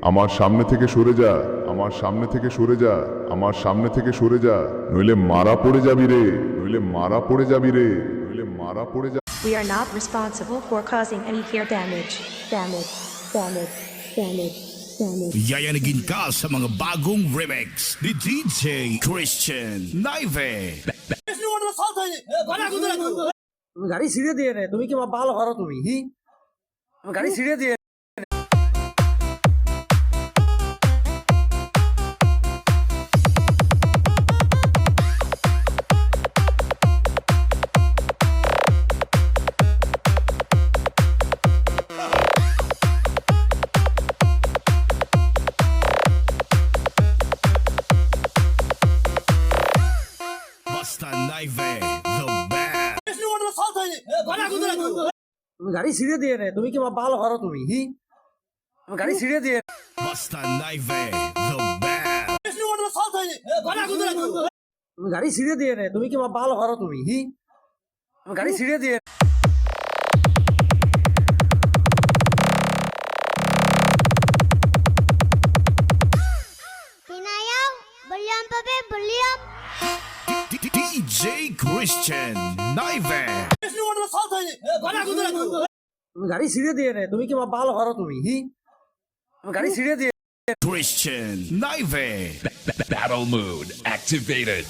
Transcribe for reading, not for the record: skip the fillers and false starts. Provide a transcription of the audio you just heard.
আমার সামনে থেকে সরে যা, আমার সামনে থেকে সরে যা, আমার সামনে থেকে সরে যা, নইলে মারা পড়ে যাবি রে, নইলে মারা পড়ে যাবি রে, নইলে মারা পড়ে যাবি। We are not responsible for causing any ear damage. Damage. Damage. Damage. Damage. Yayanigin ka sa mga bagong remix ni DJ Christian Naive. তুমি গাড়ি ছিঁড়ে দিয়ে নে, তুমি কি ভালো করো তুমি? তুমি গাড়ি ছিঁড়ে দিয়ে Basta Naive, the best. তুমি গাড়ি ছিঁড়ে দিয়ে নে, তুমি কি ভালো করো তুমি? তুমি গাড়ি ছিঁড়ে দিয়ে Basta Naive, the best. তুমি গাড়ি ছিঁড়ে দিয়ে নে, তুমি কি ভালো করো তুমি? তুমি গাড়ি ছিঁড়ে দিয়ে Pinayaw, bulyam pa be, bulyam. DJ Christian Naive. তুমি গাড়ি ছিঁড়ে দিয়ে নে, তুমি কি ভালো করো তুমি? তুমি গাড়ি ছিঁড়ে দিয়ে Christian Naive. Battle mode activated.